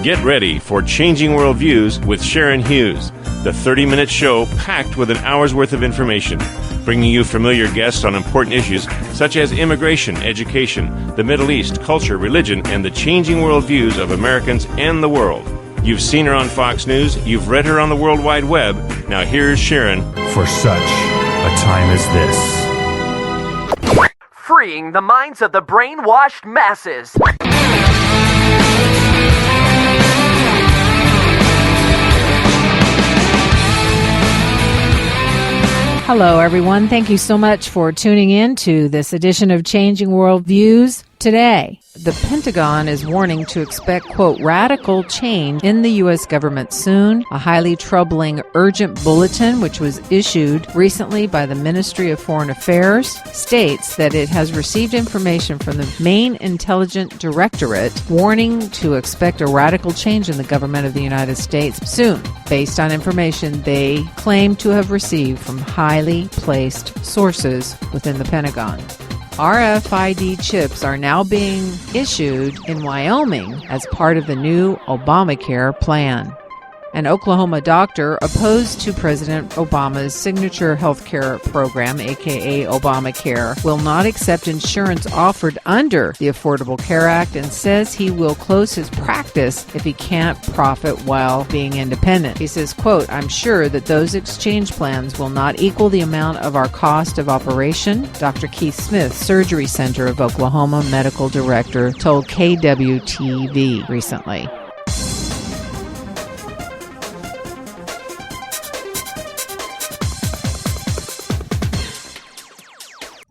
Get ready for Changing Worldviews with Sharon Hughes, the 30-minute show packed with an hour's worth of information, bringing you familiar guests on important issues such as immigration, education, the Middle East, culture, religion, and the changing worldviews of Americans and the world. You've seen her on Fox News, you've read her on the World Wide Web. Now here's Sharon. For such a time as this. Freeing the minds of the brainwashed masses. Hello, everyone. Thank you so much for tuning in to this edition of Changing Worldviews. Today, the Pentagon is warning to expect, quote, radical change in the U.S. government soon. A highly troubling urgent bulletin, which was issued recently by the Ministry of Foreign Affairs, states that it has received information from the Main Intelligence Directorate warning to expect a radical change in the government of the United States soon, based on information they claim to have received from highly placed sources within the Pentagon. RFID chips are now being issued in Wyoming as part of the new ObamaCare plan. An Oklahoma doctor opposed to President Obama's signature health care program, aka ObamaCare, will not accept insurance offered under the Affordable Care Act and says he will close his practice if he can't profit while being independent. He says, quote, I'm sure that those exchange plans will not equal the amount of our cost of operation, Dr. Keith Smith, Surgery Center of Oklahoma medical director, told KWTV recently.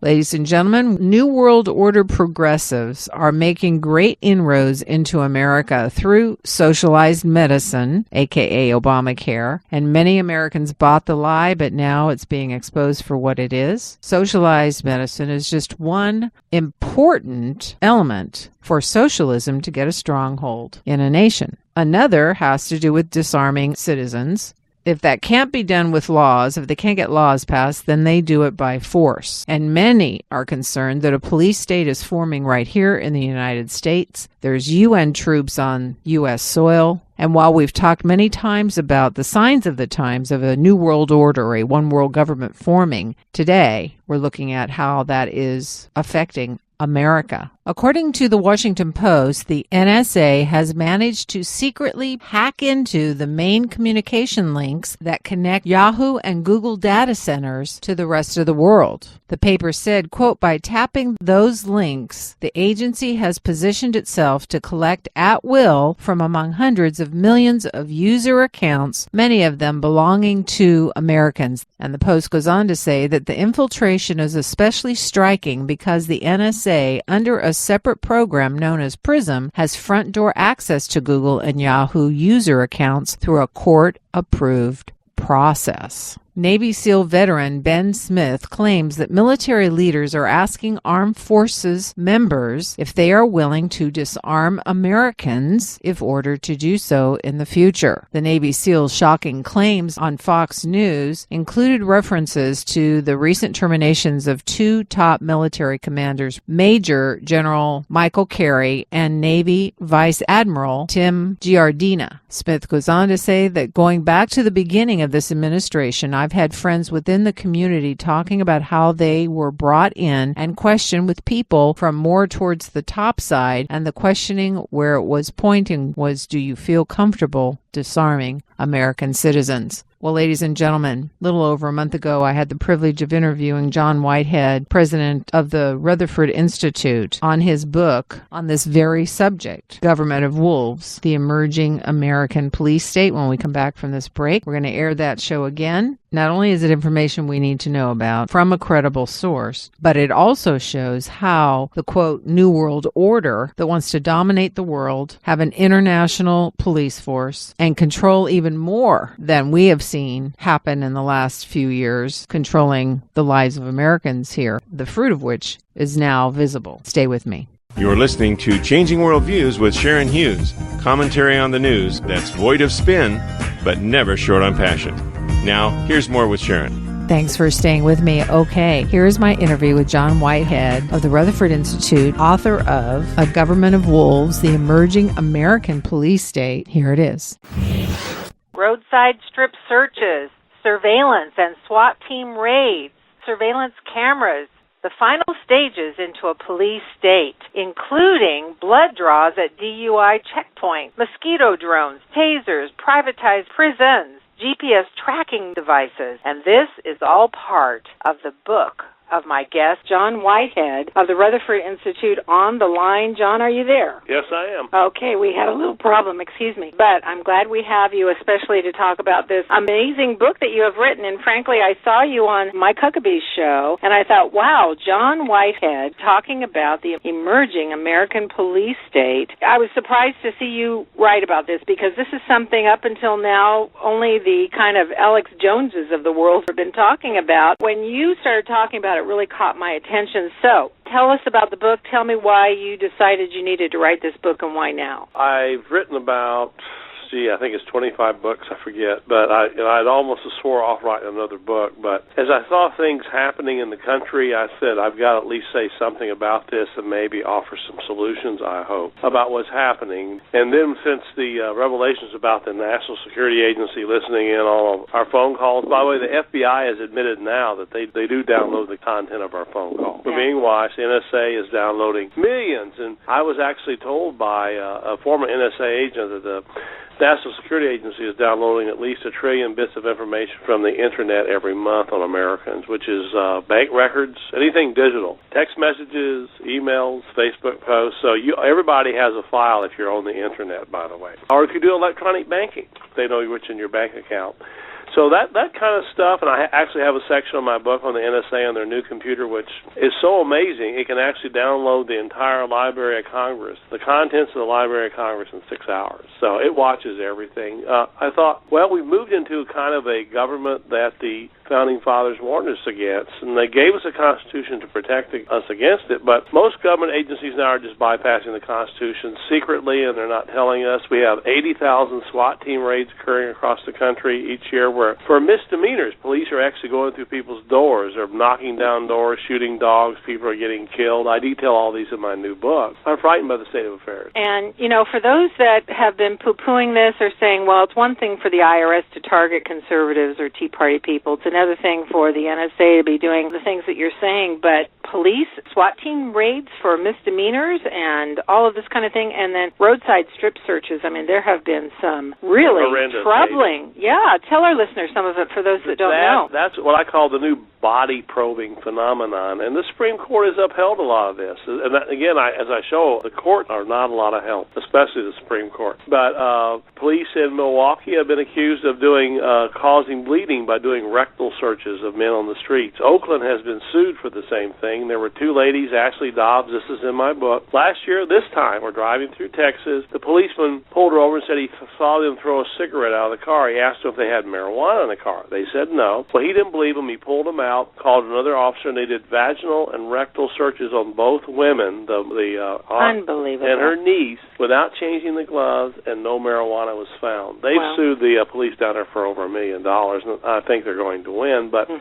Ladies and gentlemen, New World Order progressives are making great inroads into America through socialized medicine, aka Obamacare, and many Americans bought the lie, but now it's being exposed for what it is. Socialized medicine is just one important element for socialism to get a stronghold in a nation. Another has to do with disarming citizens. If that can't be done with laws, if they can't get laws passed, then they do it by force. And many are concerned that a police state is forming right here in the United States. There's UN troops on U.S. soil. And while we've talked many times about the signs of the times of a new world order, a one world government forming, today we're looking at how that is affecting America. According to the Washington Post, the NSA has managed to secretly hack into the main communication links that connect Yahoo and Google data centers to the rest of the world. The paper said, quote, by tapping those links, the agency has positioned itself to collect at will from among hundreds of millions of user accounts, many of them belonging to Americans. And the Post goes on to say that the infiltration is especially striking because the NSA, under a separate program known as PRISM, has front door access to Google and Yahoo user accounts through a court-approved process. Navy SEAL veteran Ben Smith claims that military leaders are asking armed forces members if they are willing to disarm Americans if ordered to do so in the future. The Navy SEAL's shocking claims on Fox News included references to the recent terminations of two top military commanders, Major General Michael Carey and Navy Vice Admiral Tim Giardina. Smith goes on to say that going back to the beginning of this administration, I've had friends within the community talking about how they were brought in and questioned with people from more towards the top side, and the questioning where it was pointing was, do you feel comfortable disarming American citizens? Well, ladies and gentlemen, a little over a month ago, I had the privilege of interviewing John Whitehead, president of the Rutherford Institute, on his book on this very subject, Government of Wolves, the Emerging American Police State. When we come back from this break, we're going to air that show again. Not only is it information we need to know about from a credible source, but it also shows how the, quote, New World Order that wants to dominate the world, have an international police force, and control even more than we have seen happen in the last few years, controlling the lives of Americans here, the fruit of which is now visible. Stay with me. You're listening to Changing Worldviews with Sharon Hughes, commentary on the news that's void of spin, but never short on passion. Now, here's more with Sharon. Thanks for staying with me. Okay, here's my interview with John Whitehead of the Rutherford Institute, author of A Government of Wolves, the Emerging American Police State. Here it is. Roadside strip searches, surveillance and SWAT team raids, surveillance cameras, the final stages into a police state, including blood draws at DUI checkpoints, mosquito drones, tasers, privatized prisons, GPS tracking devices, and this is all part of the book of my guest, John Whitehead of the Rutherford Institute, on the line. John, are you there? Yes, I am. Okay, we had a little problem, excuse me. But I'm glad we have you, especially to talk about this amazing book that you have written. And frankly, I saw you on Mike Huckabee's show, and I thought, wow, John Whitehead talking about the emerging American police state. I was surprised to see you write about this, because this is something up until now only the kind of Alex Joneses of the world have been talking about. When you started talking about it, really caught my attention. So, tell us about the book. Tell me why you decided you needed to write this book and why now. I've written about, I think it's 25 books, I forget, but I'd almost swore off writing another book. But as I saw things happening in the country, I said, I've got to at least say something about this and maybe offer some solutions, I hope, about what's happening. And then since the revelations about the National Security Agency listening in on our phone calls, by the way, the FBI has admitted now that they do download the content of our phone calls. We're being watched. NSA is downloading millions. And I was actually told by a former NSA agent that the National Security Agency is downloading at least 1 trillion bits of information from the Internet every month on Americans, which is bank records, anything digital, text messages, emails, Facebook posts. So everybody has a file if you're on the Internet, by the way. Or if you do electronic banking, they know what's in your bank account. So that kind of stuff, and I actually have a section on my book on the NSA on their new computer, which is so amazing. It can actually download the entire Library of Congress, the contents of the Library of Congress in 6 hours. So it watches everything. I thought, well, we've moved into kind of a government that the Founding Fathers warned us against, and they gave us a Constitution to protect us against it, but most government agencies now are just bypassing the Constitution secretly, and they're not telling us. We have 80,000 SWAT team raids occurring across the country each year where, for misdemeanors, police are actually going through people's doors. They're knocking down doors, shooting dogs, people are getting killed. I detail all these in my new book. I'm frightened by the state of affairs. And, for those that have been poo-pooing this or saying, well, it's one thing for the IRS to target conservatives or Tea Party people, it's another thing for the NSA to be doing the things that you're saying, but police, SWAT team raids for misdemeanors and all of this kind of thing, and then roadside strip searches. I mean, there have been some really troubling. Yeah, tell our listeners some of it for those that don't know. That's what I call the new body-probing phenomenon, and the Supreme Court has upheld a lot of this. And that, again, as I show, the courts are not a lot of help, especially the Supreme Court. But police in Milwaukee have been accused of causing bleeding by doing rectal searches of men on the streets. Oakland has been sued for the same thing. There were 2 ladies, Ashley Dobbs, this is in my book. Last year, this time, we're driving through Texas. The policeman pulled her over and said he saw them throw a cigarette out of the car. He asked them if they had marijuana in the car. They said no. Well, he didn't believe them. He pulled them out, called another officer, and they did vaginal and rectal searches on both women, the aunt and her niece, without changing the gloves, and no marijuana was found. They've sued the police down there for over $1 million, and I think they're going to win. But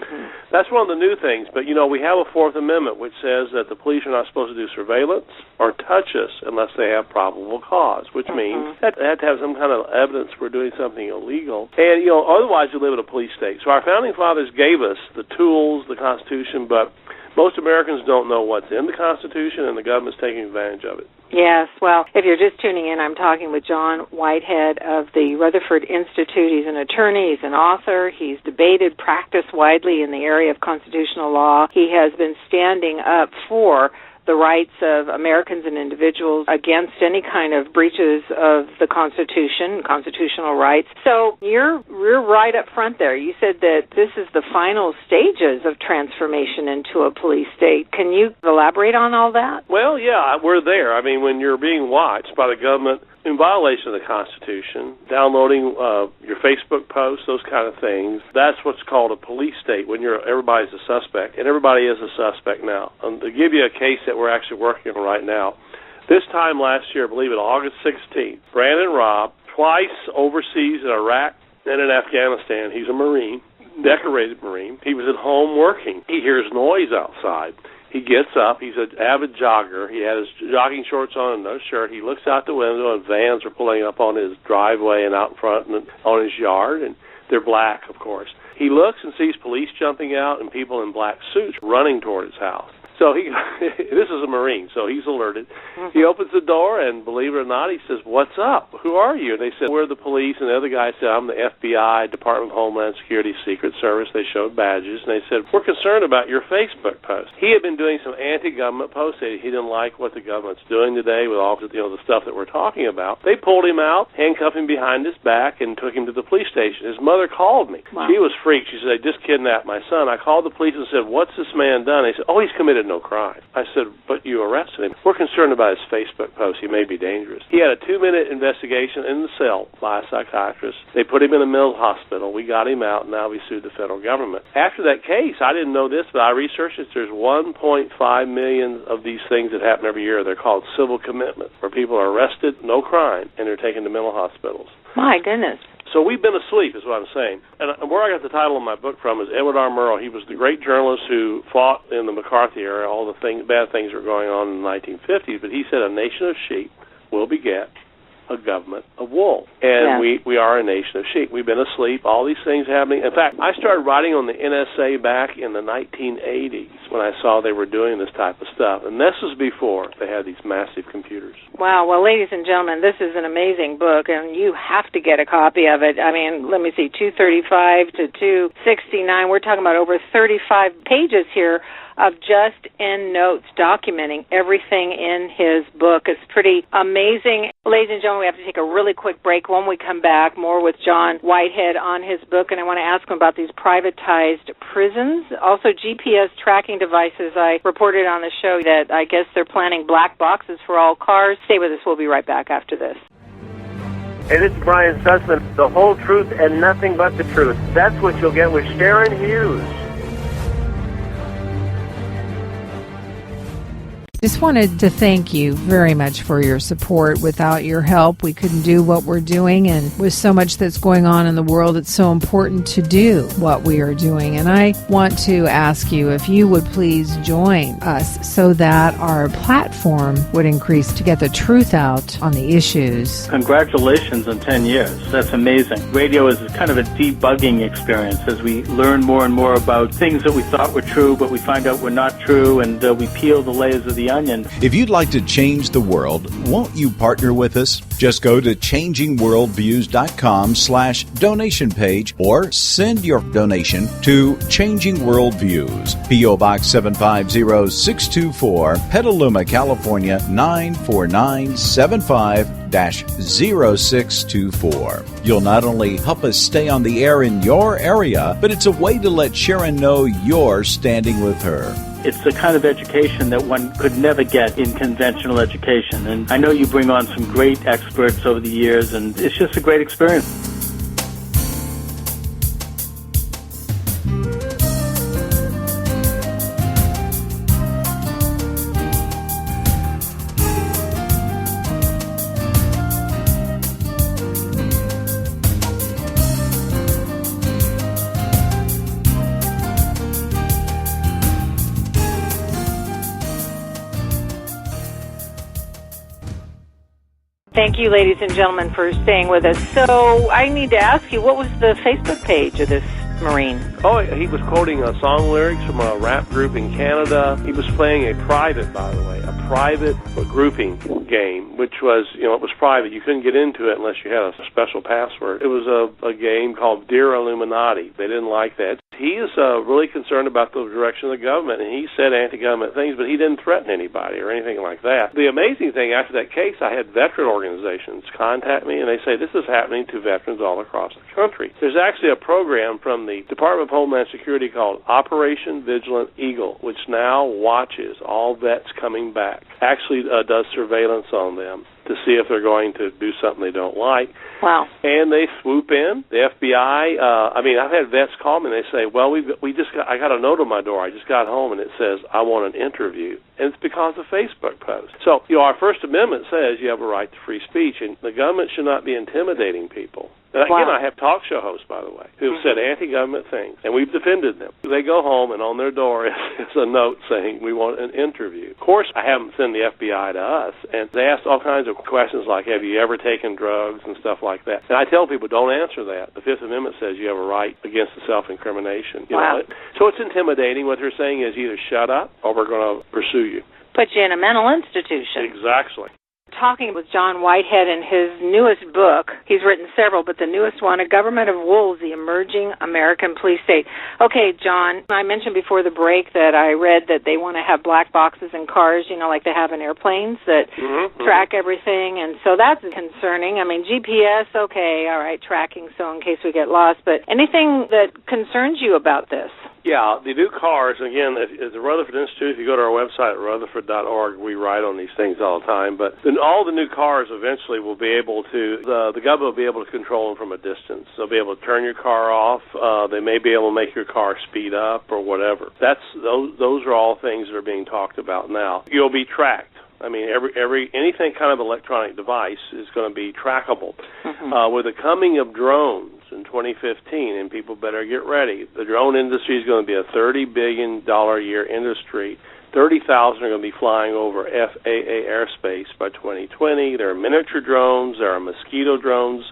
that's one of the new things. But, we have a Fourth Amendment which says that the police are not supposed to do surveillance or touch us unless they have probable cause, which means that they have to have some kind of evidence we're doing something illegal. And, otherwise you live in a police state. So our Founding Fathers gave us the tools, the Constitution, but most Americans don't know what's in the Constitution, and the government's taking advantage of it. Yes, well, if you're just tuning in, I'm talking with John Whitehead of the Rutherford Institute. He's an attorney, he's an author, he's debated, practiced widely in the area of constitutional law. He has been standing up for the rights of Americans and individuals against any kind of breaches of the Constitution, constitutional rights. So you're right up front there. You said that this is the final stages of transformation into a police state. Can you elaborate on all that? Well, yeah, we're there. I mean, when you're being watched by the government in violation of the Constitution, downloading your Facebook posts, those kind of things, that's what's called a police state, when everybody's a suspect, and everybody is a suspect now. To give you a case that we're actually working on right now, this time last year, I believe it, August 16th, Brandon Robb, twice overseas in Iraq and in Afghanistan, he's a Marine, decorated Marine. He was at home working. He hears noise outside. He gets up. He's an avid jogger. He had his jogging shorts on and no shirt. He looks out the window, and vans are pulling up on his driveway and out in front and on his yard, and they're black, of course. He looks and sees police jumping out and people in black suits running toward his house. So this is a Marine, so he's alerted. Mm-hmm. He opens the door, and believe it or not, he says, "What's up? Who are you?" And they said, "We're the police." And the other guy said, "I'm the FBI, Department of Homeland Security, Secret Service." They showed badges, and they said, "We're concerned about your Facebook post." He had been doing some anti-government posts. He didn't like what the government's doing today with all the stuff that we're talking about. They pulled him out, handcuffed him behind his back, and took him to the police station. His mother called me. Wow. She was freaked. She said, "They just kidnapped my son." I called the police and said, "What's this man done?" They said, "Oh, he's committed no crime." I said, "But you arrested him. We're concerned about his Facebook post. He may be dangerous." He had a 2-minute investigation in the cell by a psychiatrist. They put him in a mental hospital. We got him out, and now we sued the federal government. After that case, I didn't know this, but I researched it. There's 1.5 million of these things that happen every year. They're called civil commitment, where people are arrested, no crime, and they're taken to mental hospitals. My goodness. So we've been asleep, is what I'm saying. And where I got the title of my book from is Edward R. Murrow. He was the great journalist who fought in the McCarthy era, all the bad things that were going on in the 1950s. But he said, "A nation of sheep will beget a government of wool." And we are a nation of sheep. We've been asleep, all these things happening. In fact, I started writing on the NSA back in the 1980s when I saw they were doing this type of stuff. And this was before they had these massive computers. Wow. Well, ladies and gentlemen, this is an amazing book, and you have to get a copy of it. I mean, let me see, 235 to 269. We're talking about over 35 pages here of just in notes documenting everything in his book. It's pretty amazing. Ladies and gentlemen, we have to take a really quick break. When we come back, more with John Whitehead on his book, and I want to ask him about these privatized prisons. Also, GPS tracking devices. I reported on the show that I guess they're planning black boxes for all cars. Stay with us. We'll be right back after this. Hey, this is Brian Sussman. The whole truth and nothing but the truth. That's what you'll get with Sharon Hughes. Just wanted to thank you very much for your support. Without your help, we couldn't do what we're doing, and with so much that's going on in the world, it's so important to do what we are doing. And I want to ask you if you would please join us so that our platform would increase to get the truth out on the issues. Congratulations on 10 years. That's amazing. Radio is kind of a debugging experience as we learn more and more about things that we thought were true, but we find out were not true, and we peel the layers of the onion. If you'd like to change the world, won't you partner with us? Just go to changingworldviews.com/donation page or send your donation to Changing Worldviews, P.O. Box 750624, Petaluma, California 94975-0624. You'll not only help us stay on the air in your area, but it's a way to let Sharon know you're standing with her. It's the kind of education that one could never get in conventional education. And I know you bring on some great experts over the years, and it's just a great experience. Thank you, ladies and gentlemen, for staying with us. So I need to ask you, what was the Facebook page of this Marine? Oh, he was quoting song lyrics from a rap group in Canada. He was playing a private, by the way, a private grouping game, which was, it was private. You couldn't get into it unless you had a special password. It was a game called Dear Illuminati. They didn't like that. He is really concerned about the direction of the government, and he said anti-government things, but he didn't threaten anybody or anything like that. The amazing thing, after that case, I had veteran organizations contact me, and they say this is happening to veterans all across the country. There's actually a program from the Department of Homeland Security called Operation Vigilant Eagle, which now watches all vets coming back, actually does surveillance on them to see if they're going to do something they don't like. Wow. And they swoop in. The FBI, I've had vets call me and they say, well, I got a note on my door. I just got home and it says, I want an interview. And it's because of Facebook posts. So, our First Amendment says you have a right to free speech, and the government should not be intimidating people. And again, I have talk show hosts, by the way, who have said anti-government things, and we've defended them. They go home, and on their door is a note saying, we want an interview. Of course, I have them send the FBI to us, and they ask all kinds of questions like, have you ever taken drugs and stuff like that. And I tell people, don't answer that. The Fifth Amendment says you have a right against the self-incrimination. You know? So it's intimidating. What they're saying is either shut up or we're going to pursue you. Put you in a mental institution. Exactly. Talking with John Whitehead in his newest book, he's written several, but the newest one, A Government of Wolves, the Emerging American Police State. Okay, John, I mentioned before the break that I read that they want to have black boxes in cars, you know, like they have in airplanes that track everything, and so that's concerning. I mean, GPS, okay, all right, tracking, so in case we get lost, but anything that concerns you about this? Yeah, the new cars, again, at the Rutherford Institute, if you go to our website at rutherford.org, we write on these things all the time, but all the new cars eventually will be able to, the government will be able to control them from a distance. They'll be able to turn your car off. They may be able to make your car speed up or whatever. Those are all things that are being talked about now. You'll be tracked. I mean, anything kind of electronic device is going to be trackable. With the coming of drones in 2015, and people better get ready, the drone industry is going to be a $30 billion a year industry. 30,000 are going to be flying over FAA airspace by 2020. There are miniature drones. There are mosquito drones.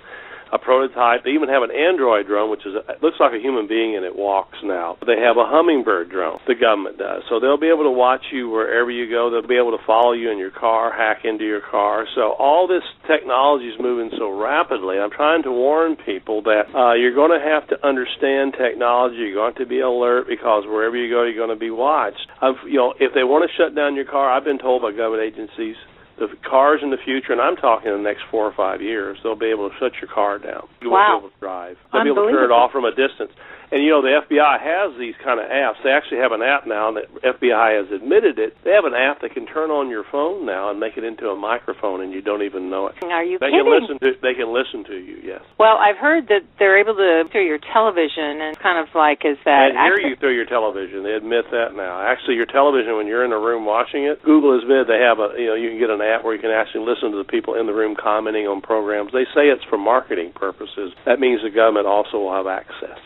A prototype. They even have an Android drone, which looks like a human being, and it walks now. They have a hummingbird drone, the government does. So they'll be able to watch you wherever you go. They'll be able to follow you in your car, hack into your car. So all this technology is moving so rapidly. I'm trying to warn people that you're going to have to understand technology. You're going to be alert because wherever you go, you're going to be watched. If they want to shut down your car, I've been told by government agencies, the cars in the future, and I'm talking in the next 4 or 5 years, they'll be able to shut your car down. You won't be able to drive. They'll be able to turn it off from a distance. And, the FBI has these kind of apps. They actually have an app now, and the FBI has admitted it. They have an app that can turn on your phone now and make it into a microphone, and you don't even know it. Are you kidding? They can listen to you, yes. Well, I've heard that they're able to through your television, and kind of like, is that... And hear you through your television. They admit that now. Actually, your television, when you're in a room watching it, Google has admitted they have you can get an app where you can actually listen to the people in the room commenting on programs. They say it's for marketing purposes. That means the government also will have access.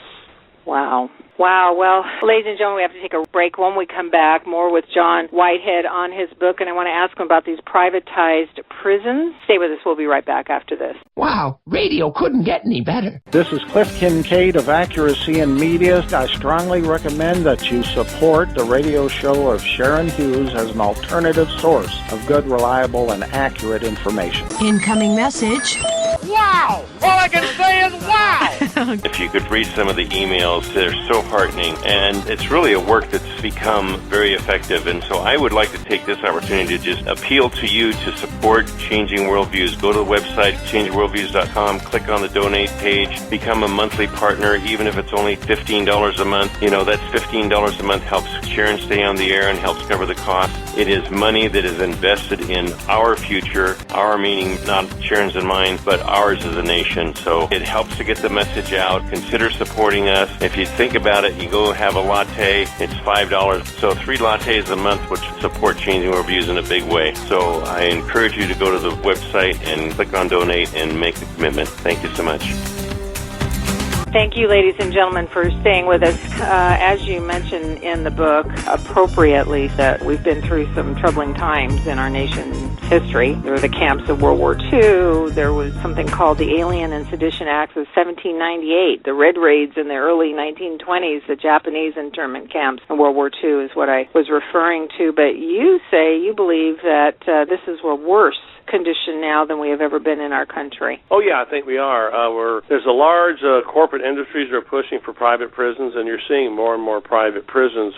Wow. Well, ladies and gentlemen, we have to take a break. When we come back, more with John Whitehead on his book, and I want to ask him about these privatized prisons. Stay with us. We'll be right back after this. Wow, radio couldn't get any better. This is Cliff Kincaid of Accuracy in Media. I strongly recommend that you support the radio show of Sharon Hughes as an alternative source of good, reliable, and accurate information. Incoming message. Wow! All I can say is wow! If you could read some of the emails, they're so heartening, and it's really a work that's become very effective. And so I would like to take this opportunity to just appeal to you to support Changing Worldviews. Go to the website, changeworldviews.com, click on the donate page, become a monthly partner, even if it's only $15 a month. That's $15 a month helps Sharon stay on the air and helps cover the cost. It is money that is invested in our future, our meaning not Sharon's and mine, but ours as a nation. So it helps to get the message out. Consider supporting us. If you think about it, you go have a latte, it's $5. So 3 lattes a month would support Changing Worldviews in a big way. So I encourage you to go to the website and click on donate and make the commitment. Thank you so much. Thank you, ladies and gentlemen, for staying with us. As you mentioned in the book, appropriately, that we've been through some troubling times in our nation's history. There were the camps of World War II. There was something called the Alien and Sedition Acts of 1798. The Red Raids in the early 1920s, the Japanese internment camps in World War II is what I was referring to. But you say you believe that this is a worse condition now than we have ever been in our country. Oh, yeah, I think we are. There's a large corporate industries that are pushing for private prisons, and you're seeing more and more private prisons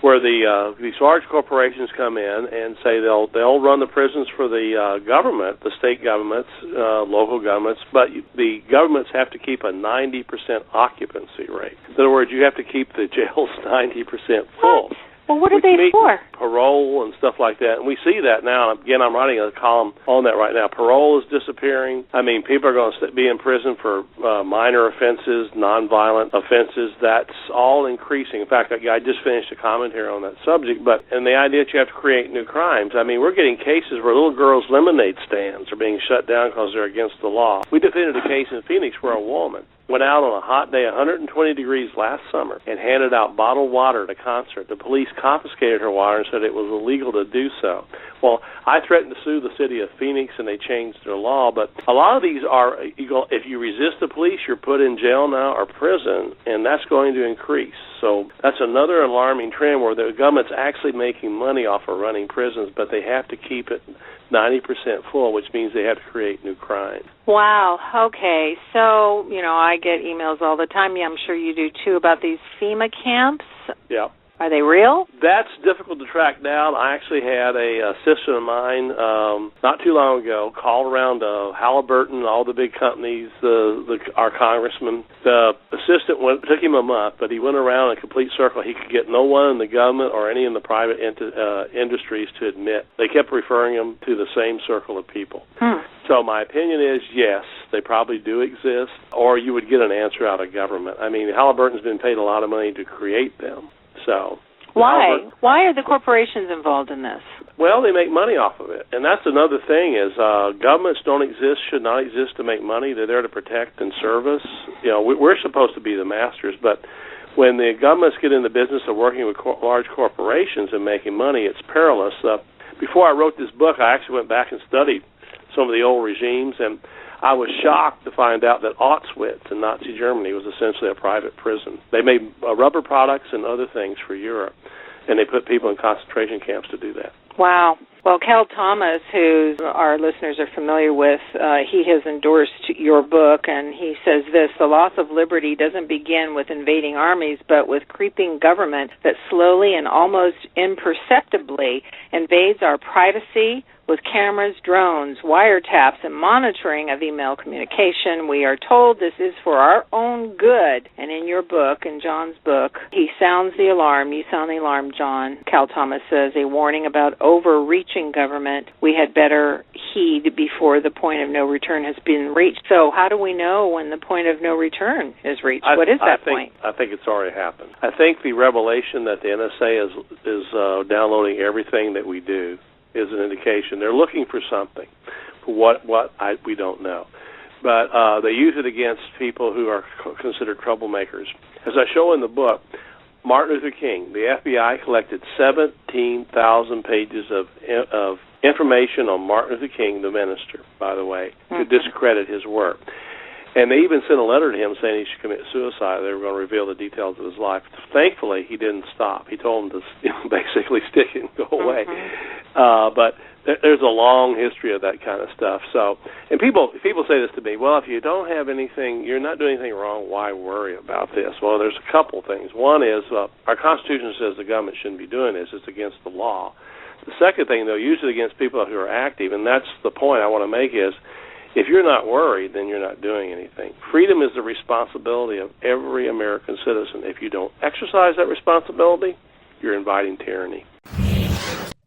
where these large corporations come in and say they'll run the prisons for the government, the state governments, local governments, but the governments have to keep a 90% occupancy rate. In other words, you have to keep the jails 90% full. Well, what are they for? Parole and stuff like that. And we see that now. Again, I'm writing a column on that right now. Parole is disappearing. I mean, people are going to be in prison for minor offenses, nonviolent offenses. That's all increasing. In fact, I just finished a commentary on that subject. And the idea that you have to create new crimes. I mean, we're getting cases where little girls' lemonade stands are being shut down because they're against the law. We defended a case in Phoenix where a woman went out on a hot day, 120 degrees last summer, and handed out bottled water at a concert. The police confiscated her water and said it was illegal to do so. Well, I threatened to sue the city of Phoenix, and they changed their law. But a lot of these are, if you resist the police, you're put in jail now or prison, and that's going to increase. So that's another alarming trend where the government's actually making money off of running prisons, but they have to keep it 90% full, which means they have to create new crimes. Wow. Okay. So, I get emails all the time. Yeah, I'm sure you do too, about these FEMA camps. Yeah. Are they real? That's difficult to track down. I actually had a sister of mine not too long ago called around Halliburton, all the big companies, our congressman. The assistant took him a month, but he went around a complete circle. He could get no one in the government or any in the private industries to admit. They kept referring him to the same circle of people. So my opinion is, yes, they probably do exist, or you would get an answer out of government. I mean, Halliburton's been paid a lot of money to create them. So why are the corporations involved in this? Well, they make money off of it, and that's another thing is governments should not exist to make money. They're there to protect and service. We're supposed to be the masters, but when the governments get in the business of working with large corporations and making money, it's perilous. Before I wrote this book, I actually went back and studied some of the old regimes, and I was shocked to find out that Auschwitz in Nazi Germany was essentially a private prison. They made rubber products and other things for Europe, and they put people in concentration camps to do that. Wow. Well, Cal Thomas, who our listeners are familiar with, he has endorsed your book, and he says this: the loss of liberty doesn't begin with invading armies, but with creeping government that slowly and almost imperceptibly invades our privacy, with cameras, drones, wiretaps, and monitoring of email communication. We are told this is for our own good. And in your book, in John's book, he sounds the alarm. You sound the alarm, John. Cal Thomas says, a warning about overreaching government. We had better heed before the point of no return has been reached. So how do we know when the point of no return is reached? What is that point? I think it's already happened. I think the revelation that the NSA is downloading everything that we do is an indication. They're looking for something. For what we don't know. But they use it against people who are considered troublemakers. As I show in the book, Martin Luther King, the FBI collected 17,000 pages of information on Martin Luther King, the minister, by the way, to discredit his work. And they even sent a letter to him saying he should commit suicide. They were going to reveal the details of his life. Thankfully, he didn't stop. He told them to basically stick it and go away. But there's a long history of that kind of stuff. So, and people say this to me, well, if you don't have anything, you're not doing anything wrong, why worry about this? Well, there's a couple things. One is our Constitution says the government shouldn't be doing this. It's against the law. The second thing, though, use it against people who are active, and that's the point I want to make is, if you're not worried, then you're not doing anything. Freedom is the responsibility of every American citizen. If you don't exercise that responsibility, you're inviting tyranny.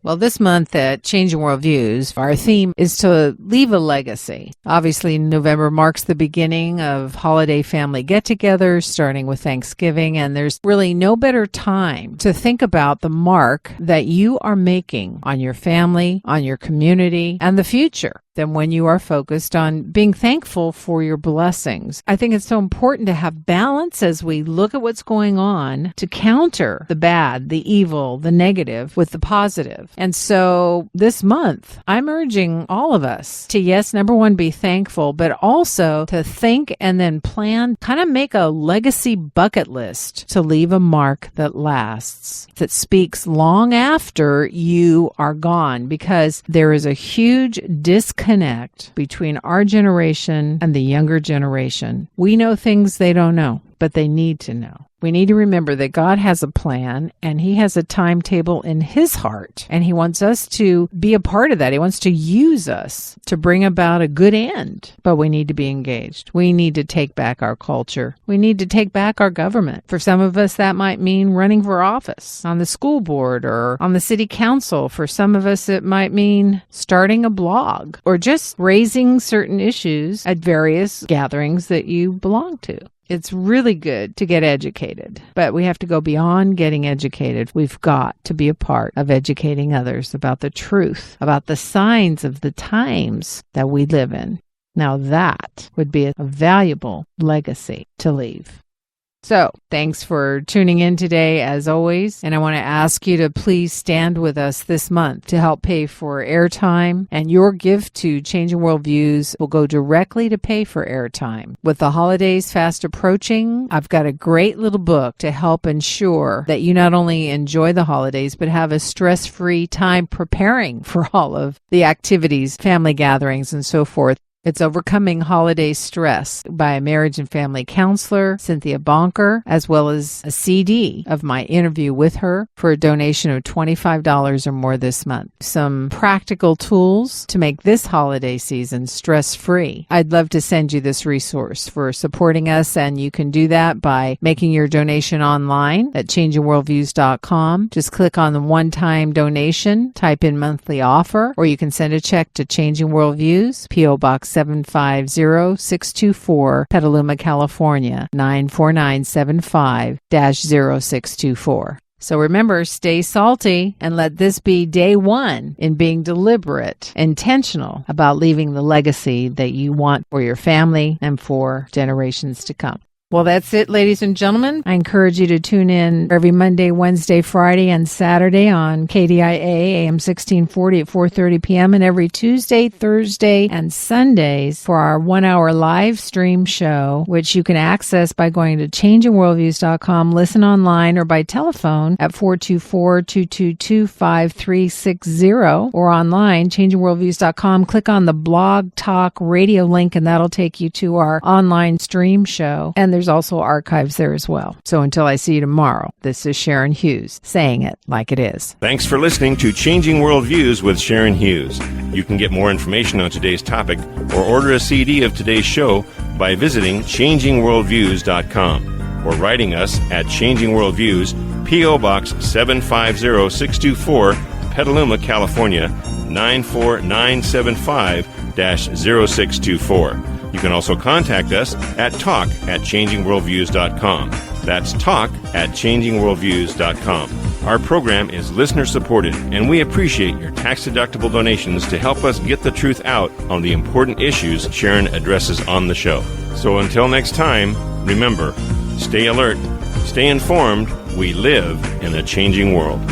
Well, this month at Changing Worldviews, our theme is to leave a legacy. Obviously, November marks the beginning of holiday family get-togethers, starting with Thanksgiving, and there's really no better time to think about the mark that you are making on your family, on your community, and the future than when you are focused on being thankful for your blessings. I think it's so important to have balance as we look at what's going on to counter the bad, the evil, the negative with the positive. And so this month, I'm urging all of us to, yes, number one, be thankful, but also to think and then plan, kind of make a legacy bucket list to leave a mark that lasts, that speaks long after you are gone, because there is a huge disconnect between our generation and the younger generation. We know things they don't know, but they need to know. We need to remember that God has a plan and He has a timetable in His heart. And He wants us to be a part of that. He wants to use us to bring about a good end. But we need to be engaged. We need to take back our culture. We need to take back our government. For some of us, that might mean running for office on the school board or on the city council. For some of us, it might mean starting a blog or just raising certain issues at various gatherings that you belong to. It's really good to get educated, but we have to go beyond getting educated. We've got to be a part of educating others about the truth, about the signs of the times that we live in. Now that would be a valuable legacy to leave. So, thanks for tuning in today, as always. And I want to ask you to please stand with us this month to help pay for airtime. And your gift to Changing Worldviews will go directly to pay for airtime. With the holidays fast approaching, I've got a great little book to help ensure that you not only enjoy the holidays, but have a stress-free time preparing for all of the activities, family gatherings, and so forth. It's Overcoming Holiday Stress by a marriage and family counselor, Cynthia Bonker, as well as a CD of my interview with her for a donation of $25 or more this month. Some practical tools to make this holiday season stress-free. I'd love to send you this resource for supporting us, and you can do that by making your donation online at changingworldviews.com. Just click on the one-time donation, type in monthly offer, or you can send a check to Changing Worldviews, P.O. Box 750-624, Petaluma, California, 94975-0624. So remember, stay salty and let this be day one in being deliberate, intentional about leaving the legacy that you want for your family and for generations to come. Well, that's it, ladies and gentlemen. I encourage you to tune in every Monday, Wednesday, Friday, and Saturday on KDIA AM 1640 at 4:30 p.m. and every Tuesday, Thursday, and Sundays for our 1-hour live stream show, which you can access by going to changingworldviews.com, listen online, or by telephone at 424-222-5360, or online, changingworldviews.com. Click on the Blog Talk Radio link, and that'll take you to our online stream show. And there's also archives there as well. So until I see you tomorrow, this is Sharon Hughes saying it like it is. Thanks for listening to Changing Worldviews with Sharon Hughes. You can get more information on today's topic or order a CD of today's show by visiting changingworldviews.com or writing us at Changing Worldviews, P.O. Box 750624, Petaluma, California, 94975-0624. You can also contact us at talk@changingworldviews.com. That's talk@changingworldviews.com. Our program is listener-supported, and we appreciate your tax-deductible donations to help us get the truth out on the important issues Sharon addresses on the show. So until next time, remember, stay alert, stay informed. We live in a changing world.